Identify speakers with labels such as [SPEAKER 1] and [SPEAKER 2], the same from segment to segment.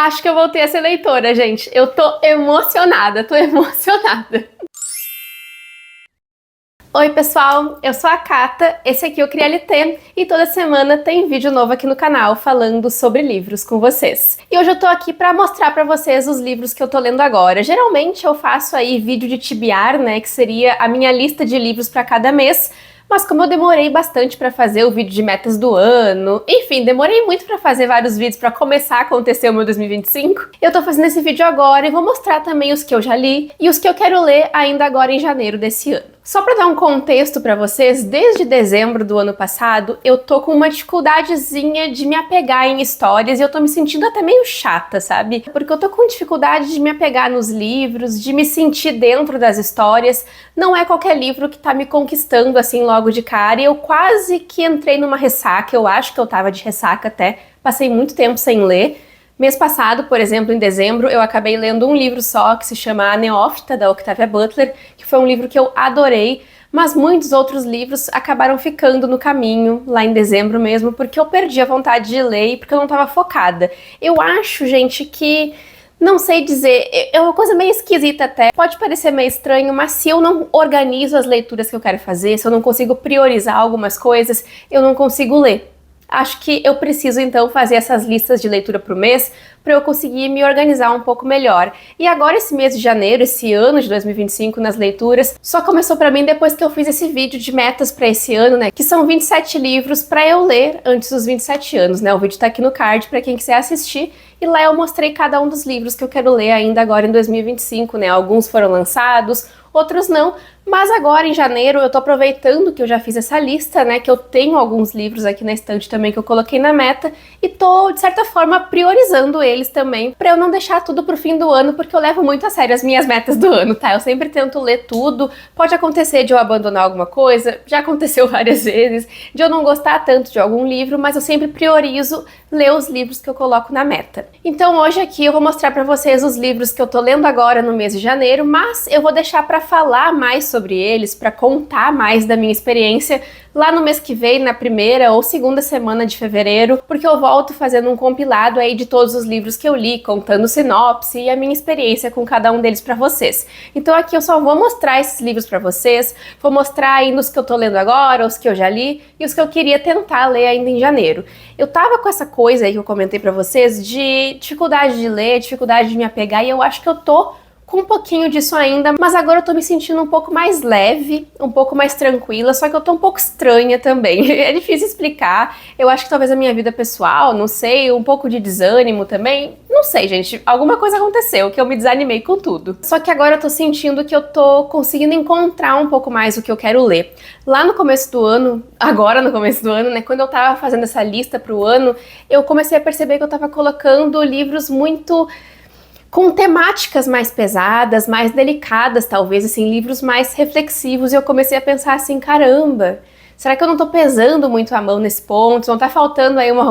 [SPEAKER 1] Acho que eu voltei a ser leitora, gente. Eu tô emocionada, tô emocionada. Oi pessoal, eu sou a Cata, esse aqui é o CriaLT e toda semana tem vídeo novo aqui no canal falando sobre livros com vocês. E hoje eu tô aqui pra mostrar pra vocês os livros que eu tô lendo agora. Geralmente eu faço aí vídeo de TBR, né, que seria a minha lista de livros pra cada mês, mas como eu demorei bastante pra fazer o vídeo de metas do ano, enfim, demorei muito pra fazer vários vídeos pra começar a acontecer o meu 2025, eu tô fazendo esse vídeo agora e vou mostrar também os que eu já li e os que eu quero ler ainda agora em janeiro desse ano. Só pra dar um contexto pra vocês, desde dezembro do ano passado, eu tô com uma dificuldadezinha de me apegar em histórias e eu tô me sentindo até meio chata, sabe? Porque eu tô com dificuldade de me apegar nos livros, de me sentir dentro das histórias. Não é qualquer livro que tá me conquistando assim logo de cara e eu quase que entrei numa ressaca, eu acho que eu tava de ressaca até, passei muito tempo sem ler. Mês passado, por exemplo, em dezembro, eu acabei lendo um livro só que se chama A Neófita, da Octavia Butler, que foi um livro que eu adorei, mas muitos outros livros acabaram ficando no caminho, lá em dezembro mesmo, porque eu perdi a vontade de ler e porque eu não estava focada. Eu acho, gente, que... não sei dizer, é uma coisa meio esquisita até, pode parecer meio estranho, mas se eu não organizo as leituras que eu quero fazer, se eu não consigo priorizar algumas coisas, eu não consigo ler. Acho que eu preciso então fazer essas listas de leitura pro mês para eu conseguir me organizar um pouco melhor. E agora esse mês de janeiro, esse ano de 2025 nas leituras, só começou para mim depois que eu fiz esse vídeo de metas para esse ano, né? Que são 27 livros para eu ler antes dos 27 anos, né? O vídeo tá aqui no card para quem quiser assistir. E lá eu mostrei cada um dos livros que eu quero ler ainda agora em 2025, né? Alguns foram lançados, outros não, mas agora em janeiro eu tô aproveitando que eu já fiz essa lista, né, que eu tenho alguns livros aqui na estante também que eu coloquei na meta e tô, de certa forma, priorizando eles também pra eu não deixar tudo pro fim do ano, porque eu levo muito a sério as minhas metas do ano, tá? Eu sempre tento ler tudo, pode acontecer de eu abandonar alguma coisa, já aconteceu várias vezes, de eu não gostar tanto de algum livro, mas eu sempre priorizo ler os livros que eu coloco na meta. Então hoje aqui eu vou mostrar pra vocês os livros que eu tô lendo agora no mês de janeiro, mas eu vou deixar pra falar mais sobre eles, para contar mais da minha experiência lá no mês que vem, na primeira ou segunda semana de fevereiro, porque eu volto fazendo um compilado aí de todos os livros que eu li, contando sinopse e a minha experiência com cada um deles para vocês. Então aqui eu só vou mostrar esses livros para vocês, vou mostrar ainda os que eu tô lendo agora, os que eu já li e os que eu queria tentar ler ainda em janeiro. Eu tava com essa coisa aí que eu comentei para vocês de dificuldade de ler, dificuldade de me apegar e eu acho que eu tô com um pouquinho disso ainda, mas agora eu tô me sentindo um pouco mais leve, um pouco mais tranquila, só que eu tô um pouco estranha também. É difícil explicar, eu acho que talvez a minha vida pessoal, não sei, um pouco de desânimo também, não sei, gente, alguma coisa aconteceu que eu me desanimei com tudo. Só que agora eu tô sentindo que eu tô conseguindo encontrar um pouco mais o que eu quero ler. Lá no começo do ano, agora no começo do ano, né, quando eu tava fazendo essa lista pro ano, eu comecei a perceber que eu tava colocando livros muito... com temáticas mais pesadas, mais delicadas, talvez, assim, livros mais reflexivos, e eu comecei a pensar assim, caramba, será que eu não tô pesando muito a mão nesse ponto? Não tá faltando aí uma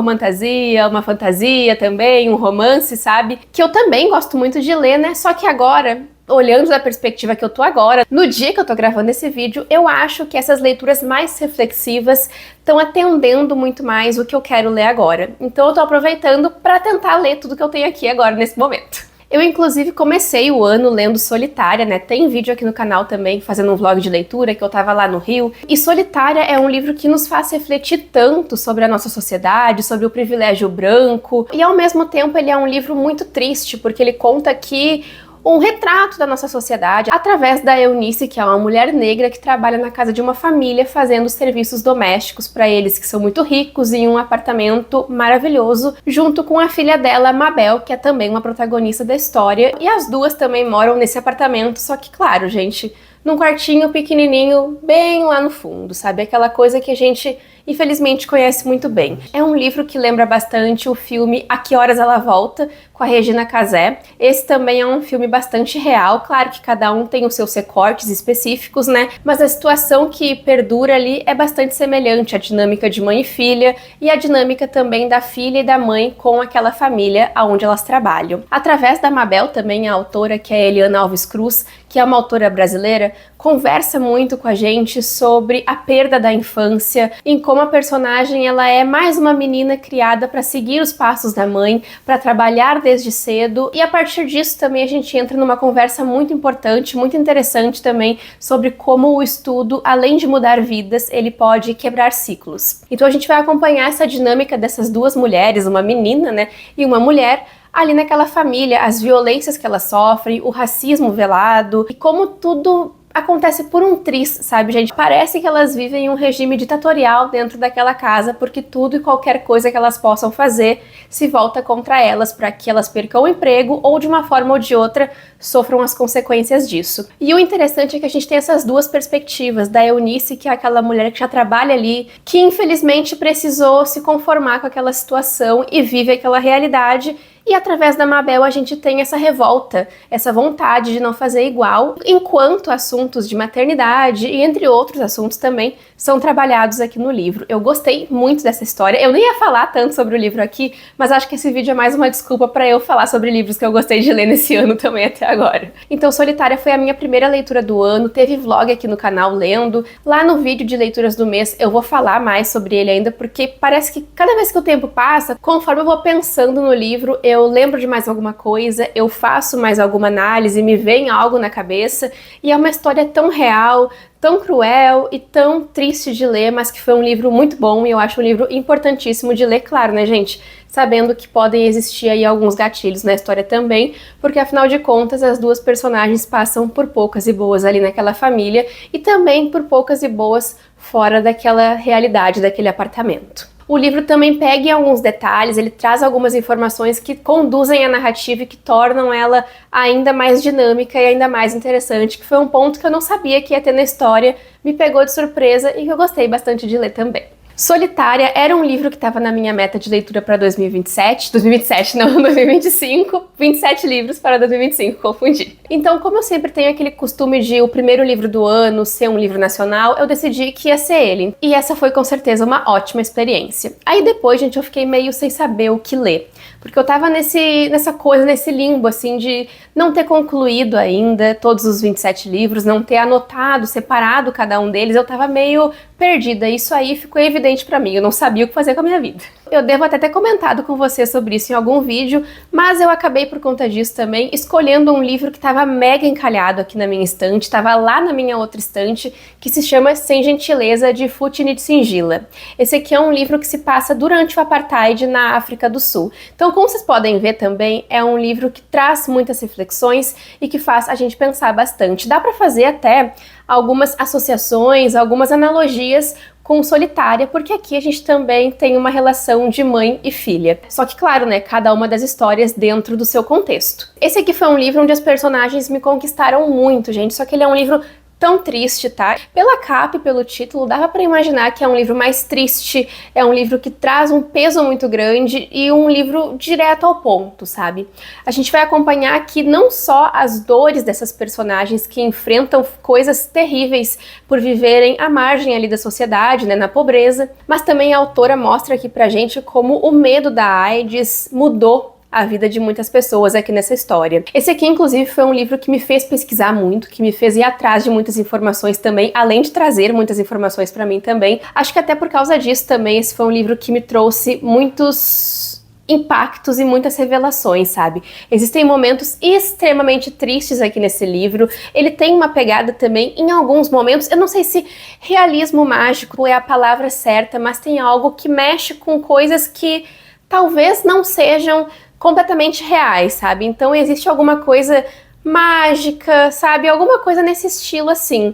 [SPEAKER 1] fantasia também, um romance, sabe? Que eu também gosto muito de ler, né? Só que agora, olhando da perspectiva que eu tô agora, no dia que eu tô gravando esse vídeo, eu acho que essas leituras mais reflexivas estão atendendo muito mais o que eu quero ler agora. Então eu tô aproveitando para tentar ler tudo que eu tenho aqui agora nesse momento. Eu, inclusive, comecei o ano lendo Solitária, né? Tem vídeo aqui no canal também, fazendo um vlog de leitura, que eu tava lá no Rio. E Solitária é um livro que nos faz refletir tanto sobre a nossa sociedade, sobre o privilégio branco. E, ao mesmo tempo, ele é um livro muito triste, porque ele conta aqui um retrato da nossa sociedade através da Eunice, que é uma mulher negra que trabalha na casa de uma família fazendo serviços domésticos para eles que são muito ricos em um apartamento maravilhoso, junto com a filha dela, Mabel, que é também uma protagonista da história, e as duas também moram nesse apartamento, só que claro, gente, num quartinho pequenininho bem lá no fundo, sabe? Aquela coisa que a gente infelizmente conhece muito bem. É um livro que lembra bastante o filme A Que Horas Ela Volta, com a Regina Casé. Esse também é um filme bastante real, claro que cada um tem os seus recortes específicos, né? Mas a situação que perdura ali é bastante semelhante à dinâmica de mãe e filha e a dinâmica também da filha e da mãe com aquela família onde elas trabalham. Através da Mabel, também a autora, que é Eliana Alves Cruz, que é uma autora brasileira, conversa muito com a gente sobre a perda da infância, em como como a personagem ela é mais uma menina criada para seguir os passos da mãe, para trabalhar desde cedo, e a partir disso também a gente entra numa conversa muito importante, muito interessante também, sobre como o estudo, além de mudar vidas, ele pode quebrar ciclos. Então a gente vai acompanhar essa dinâmica dessas duas mulheres, uma menina, né, e uma mulher, ali naquela família, as violências que elas sofrem, o racismo velado, e como tudo acontece por um triz, sabe, gente? Parece que elas vivem um regime ditatorial dentro daquela casa, porque tudo e qualquer coisa que elas possam fazer se volta contra elas, para que elas percam o emprego ou, de uma forma ou de outra, sofram as consequências disso. E o interessante é que a gente tem essas duas perspectivas, da Eunice, que é aquela mulher que já trabalha ali, que infelizmente precisou se conformar com aquela situação e vive aquela realidade, e através da Mabel a gente tem essa revolta, essa vontade de não fazer igual, enquanto assuntos de maternidade e entre outros assuntos também são trabalhados aqui no livro. Eu gostei muito dessa história, eu nem ia falar tanto sobre o livro aqui, mas acho que esse vídeo é mais uma desculpa para eu falar sobre livros que eu gostei de ler nesse ano também até agora. Então Solitária foi a minha primeira leitura do ano, teve vlog aqui no canal lendo, lá no vídeo de leituras do mês eu vou falar mais sobre ele ainda, porque parece que cada vez que o tempo passa, conforme eu vou pensando no livro, eu lembro de mais alguma coisa, eu faço mais alguma análise, me vem algo na cabeça, e é uma história tão real, tão cruel e tão triste de ler, mas que foi um livro muito bom, e eu acho um livro importantíssimo de ler, claro, né, gente? Sabendo que podem existir aí alguns gatilhos na história também, porque afinal de contas as duas personagens passam por poucas e boas ali naquela família, e também por poucas e boas fora daquela realidade, daquele apartamento. O livro também pega em alguns detalhes, ele traz algumas informações que conduzem a narrativa e que tornam ela ainda mais dinâmica e ainda mais interessante, que foi um ponto que eu não sabia que ia ter na história, me pegou de surpresa e que eu gostei bastante de ler também. Solitária era um livro que estava na minha meta de leitura para 2027, 2027 não, 2025, 27 livros para 2025, confundi. Então, como eu sempre tenho aquele costume de o primeiro livro do ano ser um livro nacional, eu decidi que ia ser ele. E essa foi com certeza uma ótima experiência. Aí depois, gente, eu fiquei meio sem saber o que ler. Porque eu tava nessa coisa, nesse limbo, assim, de não ter concluído ainda todos os 27 livros, não ter anotado, separado cada um deles, eu tava meio perdida. Isso aí ficou evidente pra mim, eu não sabia o que fazer com a minha vida. Eu devo até ter comentado com você sobre isso em algum vídeo, mas eu acabei por conta disso também escolhendo um livro que estava mega encalhado aqui na minha estante, estava lá na minha outra estante, que se chama Sem Gentileza, de Thupten Singila. Esse aqui é um livro que se passa durante o Apartheid na África do Sul. Então, como vocês podem ver também, é um livro que traz muitas reflexões e que faz a gente pensar bastante. Dá para fazer até algumas associações, algumas analogias com Solitária, porque aqui a gente também tem uma relação de mãe e filha. Só que, claro, né, cada uma das histórias dentro do seu contexto. Esse aqui foi um livro onde as personagens me conquistaram muito, gente, só que ele é um livro tão triste, tá? Pela capa e pelo título, dava pra imaginar que é um livro mais triste, é um livro que traz um peso muito grande e um livro direto ao ponto, sabe? A gente vai acompanhar aqui não só as dores dessas personagens que enfrentam coisas terríveis por viverem à margem ali da sociedade, né, na pobreza, mas também a autora mostra aqui pra gente como o medo da AIDS mudou a vida de muitas pessoas aqui nessa história. Esse aqui, inclusive, foi um livro que me fez pesquisar muito, que me fez ir atrás de muitas informações também, além de trazer muitas informações pra mim também. Acho que até por causa disso também, esse foi um livro que me trouxe muitos impactos e muitas revelações, sabe? Existem momentos extremamente tristes aqui nesse livro, ele tem uma pegada também, em alguns momentos, eu não sei se realismo mágico é a palavra certa, mas tem algo que mexe com coisas que talvez não sejam completamente reais, sabe? Então existe alguma coisa mágica, sabe? Alguma coisa nesse estilo assim.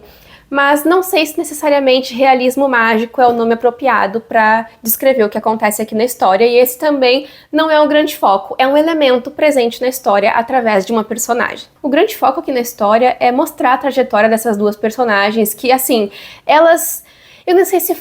[SPEAKER 1] Mas não sei se necessariamente realismo mágico é o nome apropriado para descrever o que acontece aqui na história, e esse também não é um grande foco, é um elemento presente na história através de uma personagem. O grande foco aqui na história é mostrar a trajetória dessas duas personagens que, assim, elas... Eu não sei se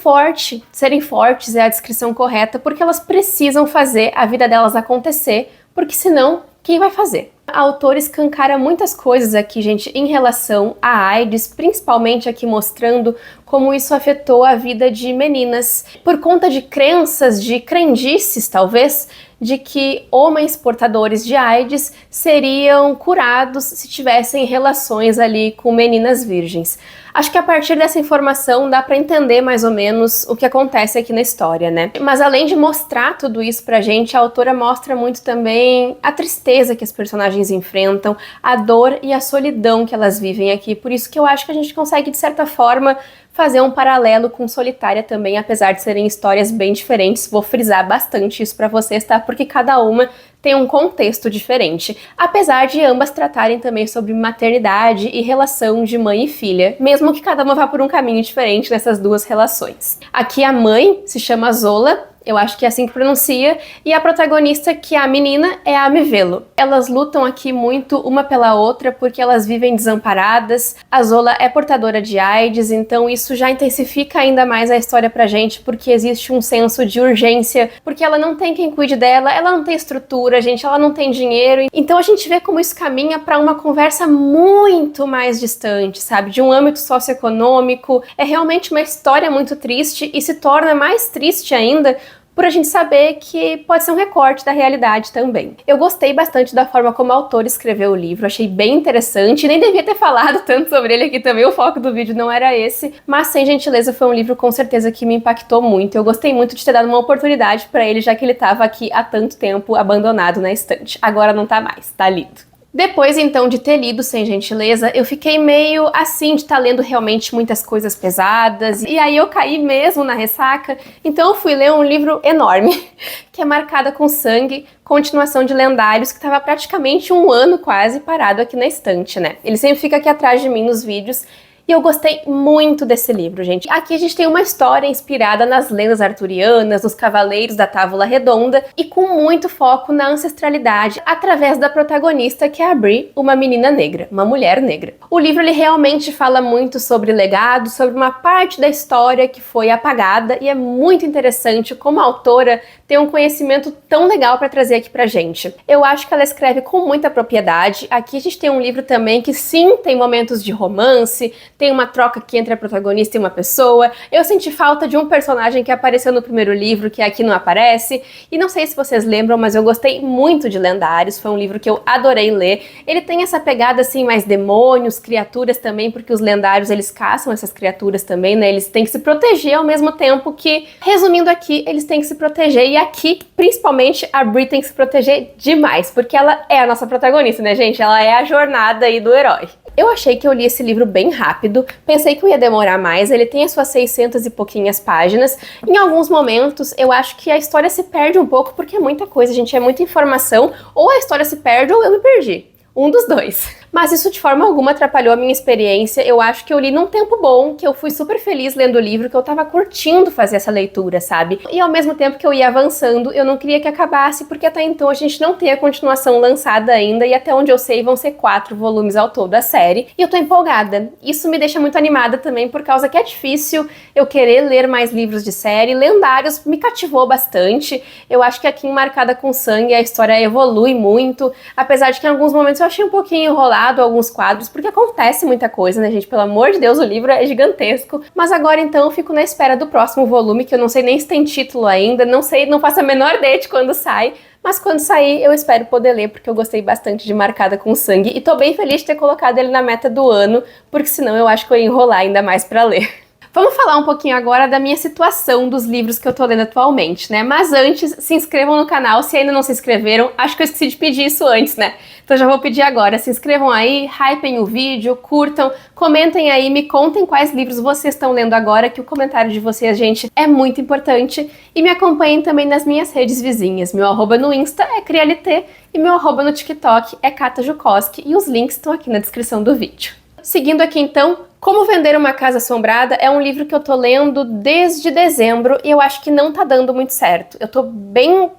[SPEAKER 1] serem fortes é a descrição correta, porque elas precisam fazer a vida delas acontecer, porque senão, quem vai fazer? A autora escancara muitas coisas aqui, gente, em relação à AIDS, principalmente aqui mostrando como isso afetou a vida de meninas, por conta de crenças, de crendices talvez, de que homens portadores de AIDS seriam curados se tivessem relações ali com meninas virgens. Acho que a partir dessa informação dá para entender mais ou menos o que acontece aqui na história, né? Mas além de mostrar tudo isso pra gente, a autora mostra muito também a tristeza que as personagens enfrentam, a dor e a solidão que elas vivem aqui. Por isso que eu acho que a gente consegue, de certa forma, fazer um paralelo com Solitária também, apesar de serem histórias bem diferentes. Vou frisar bastante isso pra vocês, tá? Porque cada uma tem um contexto diferente, apesar de ambas tratarem também sobre maternidade e relação de mãe e filha, mesmo que cada uma vá por um caminho diferente nessas duas relações. Aqui a mãe se chama Zola, eu acho que é assim que pronuncia, e a protagonista, que é a menina, é a Mivelo. Elas lutam aqui muito uma pela outra porque elas vivem desamparadas. A Zola é portadora de AIDS, então isso já intensifica ainda mais a história pra gente, porque existe um senso de urgência, porque ela não tem quem cuide dela, ela não tem estrutura, gente, ela não tem dinheiro. Então a gente vê como isso caminha para uma conversa muito mais distante, sabe? De um âmbito socioeconômico. É realmente uma história muito triste e se torna mais triste ainda por a gente saber que pode ser um recorte da realidade também. Eu gostei bastante da forma como a autora escreveu o livro, achei bem interessante, nem devia ter falado tanto sobre ele aqui também, o foco do vídeo não era esse, mas Sem Gentileza foi um livro com certeza que me impactou muito. Eu gostei muito de ter dado uma oportunidade para ele, já que ele estava aqui há tanto tempo abandonado na estante. Agora não tá mais, tá lindo. Depois, então, de ter lido Sem Gentileza, eu fiquei meio assim de estar lendo realmente muitas coisas pesadas, e aí eu caí mesmo na ressaca, então eu fui ler um livro enorme, que é Marcada com Sangue, continuação de Lendários, que estava praticamente um ano quase parado aqui na estante, né? Ele sempre fica aqui atrás de mim nos vídeos, e eu gostei muito desse livro, gente. Aqui a gente tem uma história inspirada nas lendas arturianas, dos cavaleiros da Távola Redonda, e com muito foco na ancestralidade, através da protagonista, que é a Bree, uma menina negra, uma mulher negra. O livro, ele realmente fala muito sobre legado, sobre uma parte da história que foi apagada, e é muito interessante como a autora tem um conhecimento tão legal para trazer aqui pra gente. Eu acho que ela escreve com muita propriedade. Aqui a gente tem um livro também que sim, tem momentos de romance, tem uma troca aqui entre a protagonista e uma pessoa. Eu senti falta de um personagem que apareceu no primeiro livro, que aqui não aparece. E não sei se vocês lembram, mas eu gostei muito de Lendários. Foi um livro que eu adorei ler. Ele tem essa pegada assim, mais demônios, criaturas também, porque os lendários, eles caçam essas criaturas também, né? Eles têm que se proteger ao mesmo tempo que, resumindo aqui, eles têm que se proteger. E aqui, principalmente, a Bree tem que se proteger demais, porque ela é a nossa protagonista, né, gente? Ela é a jornada aí do herói. Eu achei que eu li esse livro bem rápido, pensei que eu ia demorar mais, ele tem as suas 600 e pouquinhas páginas. Em alguns momentos eu acho que a história se perde um pouco, porque é muita coisa, gente, é muita informação, ou a história se perde ou eu me perdi. Um dos dois. Mas isso de forma alguma atrapalhou a minha experiência. Eu acho que eu li num tempo bom, que eu fui super feliz lendo o livro, que eu tava curtindo fazer essa leitura, sabe? E ao mesmo tempo que eu ia avançando, eu não queria que acabasse, porque até então a gente não tem a continuação lançada ainda, e até onde eu sei vão ser 4 volumes ao todo a série, e eu tô empolgada. Isso me deixa muito animada também, por causa que é difícil eu querer ler mais livros de série. Lendários me cativou bastante. Eu acho que aqui em Marcada com Sangue a história evolui muito, apesar de que em alguns momentos eu achei um pouquinho enrolado alguns quadros, porque acontece muita coisa, né, gente? Pelo amor de Deus, o livro é gigantesco. Mas agora, então, eu fico na espera do próximo volume, que eu não sei nem se tem título ainda, não sei, não faço a menor ideia de quando sai, mas quando sair eu espero poder ler, porque eu gostei bastante de Marcada com Sangue, e tô bem feliz de ter colocado ele na meta do ano, porque senão eu acho que eu ia enrolar ainda mais pra ler. Vamos falar um pouquinho agora da minha situação dos livros que eu tô lendo atualmente, né? Mas antes, se inscrevam no canal se ainda não se inscreveram. Acho que eu esqueci de pedir isso antes, né? Então já vou pedir agora. Se inscrevam aí, hypem o vídeo, curtam, comentem aí, me contem quais livros vocês estão lendo agora, que o comentário de vocês, gente, é muito importante. E me acompanhem também nas minhas redes vizinhas. Meu arroba no Insta é Crialité e meu arroba no TikTok é Kata Jukoski, e os links estão aqui na descrição do vídeo. Seguindo aqui então, Como Vender uma Casa Assombrada é um livro que eu tô lendo desde dezembro e eu acho que não tá dando muito certo. Eu tô bem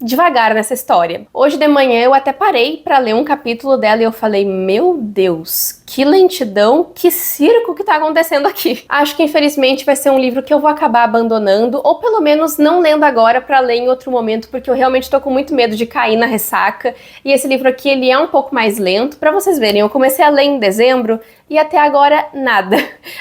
[SPEAKER 1] devagar nessa história. Hoje de manhã eu até parei pra ler um capítulo dela e eu falei, meu Deus, que lentidão, que circo que tá acontecendo aqui. Acho que infelizmente vai ser um livro que eu vou acabar abandonando, ou pelo menos não lendo agora pra ler em outro momento, porque eu realmente tô com muito medo de cair na ressaca. E esse livro aqui, ele é um pouco mais lento. Pra vocês verem, eu comecei a ler em dezembro e até agora nada.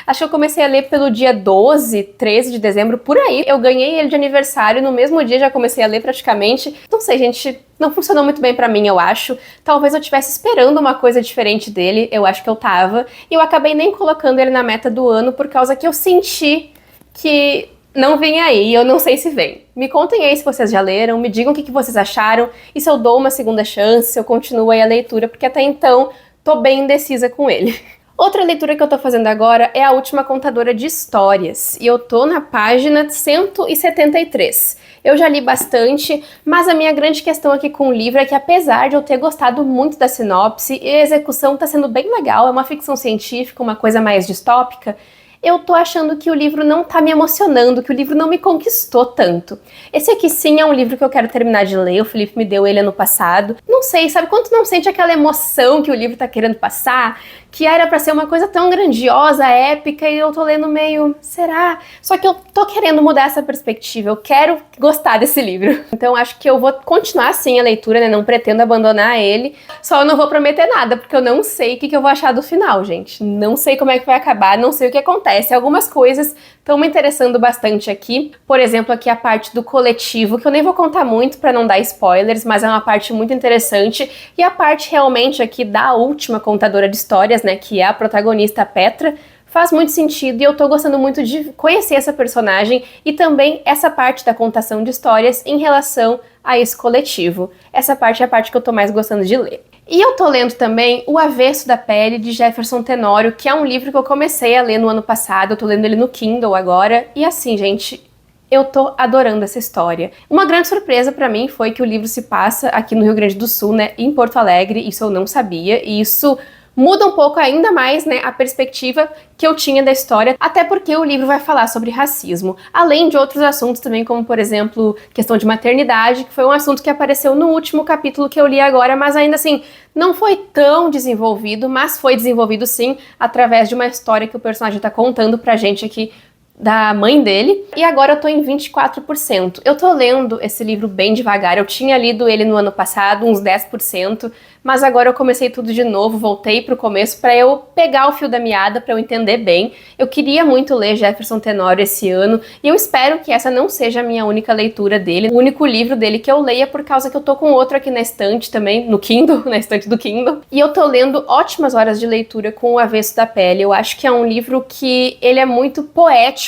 [SPEAKER 1] Acho que eu comecei a ler pelo dia 12, 13 de dezembro, por aí. Eu ganhei ele de aniversário, no mesmo dia já comecei a ler praticamente. Não sei, gente, não funcionou muito bem pra mim, eu acho. Talvez eu estivesse esperando uma coisa diferente dele, eu acho que eu tava. E eu acabei nem colocando ele na meta do ano, por causa que eu senti que não vem aí, eu não sei se vem. Me contem aí se vocês já leram, me digam o que vocês acharam, e se eu dou uma segunda chance, se eu continuo aí a leitura, porque até então tô bem indecisa com ele. Outra leitura que eu tô fazendo agora é A Última Contadora de Histórias, e eu tô na página 173. Eu já li bastante, mas a minha grande questão aqui com o livro é que apesar de eu ter gostado muito da sinopse, e a execução tá sendo bem legal, é uma ficção científica, uma coisa mais distópica, eu tô achando que o livro não tá me emocionando, que o livro não me conquistou tanto. Esse aqui sim é um livro que eu quero terminar de ler, o Felipe me deu ele ano passado. Não sei, sabe quando tu não sente aquela emoção que o livro tá querendo passar? Que era pra ser uma coisa tão grandiosa, épica, e eu tô lendo meio, será? Só que eu tô querendo mudar essa perspectiva, eu quero gostar desse livro. Então acho que eu vou continuar assim a leitura, né? Não pretendo abandonar ele, só eu não vou prometer nada, porque eu não sei o que eu vou achar do final, gente. Não sei como é que vai acabar, não sei o que acontece. Algumas coisas estão me interessando bastante aqui. Por exemplo, aqui a parte do coletivo, que eu nem vou contar muito pra não dar spoilers, mas é uma parte muito interessante. E a parte realmente aqui da última contadora de histórias, né, que é a protagonista Petra, faz muito sentido e eu tô gostando muito de conhecer essa personagem e também essa parte da contação de histórias em relação a esse coletivo. Essa parte é a parte que eu tô mais gostando de ler. E eu tô lendo também O Avesso da Pele, de Jefferson Tenório, que é um livro que eu comecei a ler no ano passado, eu tô lendo ele no Kindle agora, e assim, gente, eu tô adorando essa história. Uma grande surpresa pra mim foi que o livro se passa aqui no Rio Grande do Sul, né, em Porto Alegre, isso eu não sabia, e isso muda um pouco ainda mais, né, a perspectiva que eu tinha da história, até porque o livro vai falar sobre racismo, além de outros assuntos também, como, por exemplo, questão de maternidade, que foi um assunto que apareceu no último capítulo que eu li agora, mas ainda assim, não foi tão desenvolvido, mas foi desenvolvido sim, através de uma história que o personagem tá contando pra gente aqui, da mãe dele, e agora eu tô em 24%. Eu tô lendo esse livro bem devagar, eu tinha lido ele no ano passado, uns 10%, mas agora eu comecei tudo de novo, voltei pro começo pra eu pegar o fio da meada, pra eu entender bem. Eu queria muito ler Jefferson Tenório esse ano, e eu espero que essa não seja a minha única leitura dele, o único livro dele que eu leia, por causa que eu tô com outro aqui na estante também, no Kindle, na estante do Kindle, e eu tô lendo ótimas horas de leitura com O Avesso da Pele. Eu acho que é um livro que ele é muito poético,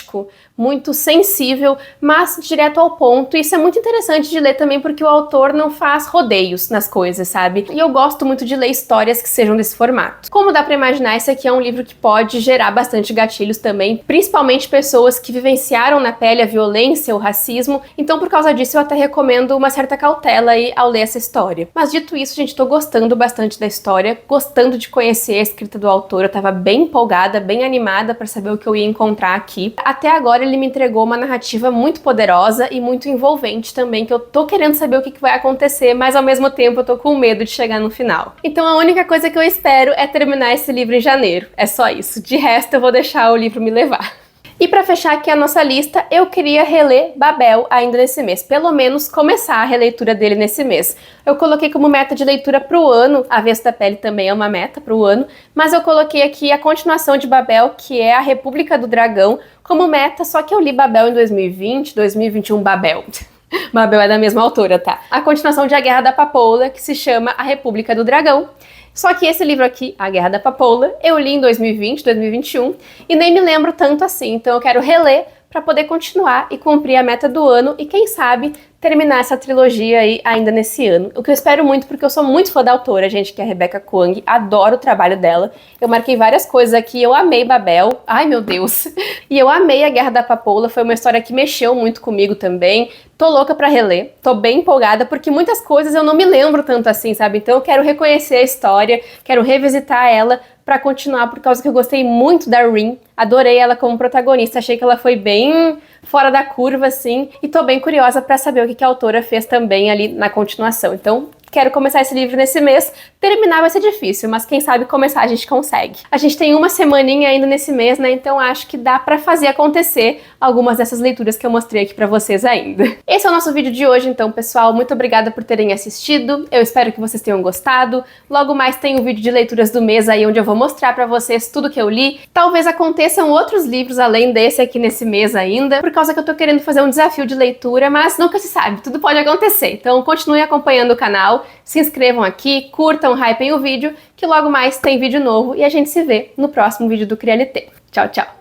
[SPEAKER 1] muito sensível, mas direto ao ponto. Isso é muito interessante de ler também porque o autor não faz rodeios nas coisas, sabe? E eu gosto muito de ler histórias que sejam desse formato. Como dá pra imaginar, esse aqui é um livro que pode gerar bastante gatilhos também, principalmente pessoas que vivenciaram na pele a violência, o racismo, então por causa disso eu até recomendo uma certa cautela aí ao ler essa história. Mas dito isso, gente, tô gostando bastante da história, gostando de conhecer a escrita do autor, eu tava bem empolgada, bem animada pra saber o que eu ia encontrar aqui. Até agora ele me entregou uma narrativa muito poderosa e muito envolvente também, que eu tô querendo saber o que vai acontecer, mas ao mesmo tempo eu tô com medo de chegar no final. Então a única coisa que eu espero é terminar esse livro em janeiro, é só isso. De resto eu vou deixar o livro me levar. E pra fechar aqui a nossa lista, eu queria reler Babel ainda nesse mês, pelo menos começar a releitura dele nesse mês. Eu coloquei como meta de leitura pro ano, Avesso da Pele também é uma meta pro ano, mas eu coloquei aqui a continuação de Babel, que é A República do Dragão, como meta, só que eu li Babel em 2020, 2021 Babel. Babel é da mesma autora, tá? A continuação de A Guerra da Papoula, que se chama A República do Dragão. Só que esse livro aqui, A Guerra da Papoula, eu li em 2020, 2021 e nem me lembro tanto assim, então eu quero reler para poder continuar e cumprir a meta do ano e quem sabe terminar essa trilogia aí ainda nesse ano. O que eu espero muito, porque eu sou muito fã da autora, gente, que é a Rebecca Kuang, adoro o trabalho dela. Eu marquei várias coisas aqui, eu amei Babel, ai meu Deus, e eu amei A Guerra da Papoula, foi uma história que mexeu muito comigo também. Tô louca pra reler, tô bem empolgada, porque muitas coisas eu não me lembro tanto assim, sabe? Então eu quero reconhecer a história, quero revisitar ela pra continuar, por causa que eu gostei muito da Rin, adorei ela como protagonista, achei que ela foi bem fora da curva, assim, e tô bem curiosa pra saber o que a autora fez também ali na continuação. Então, Quero começar esse livro nesse mês. Terminar vai ser difícil, mas quem sabe começar a gente consegue. A gente tem uma semaninha ainda nesse mês, né? Então acho que dá pra fazer acontecer algumas dessas leituras que eu mostrei aqui pra vocês ainda. Esse é o nosso vídeo de hoje, então, pessoal. Muito obrigada por terem assistido. Eu espero que vocês tenham gostado. Logo mais tem um vídeo de leituras do mês aí, onde eu vou mostrar pra vocês tudo que eu li. Talvez aconteçam outros livros além desse aqui nesse mês ainda, por causa que eu tô querendo fazer um desafio de leitura, mas nunca se sabe, tudo pode acontecer. Então continuem acompanhando o canal, se inscrevam aqui, curtam, hypem o vídeo, que logo mais tem vídeo novo e a gente se vê no próximo vídeo do CriaLT. Tchau, tchau!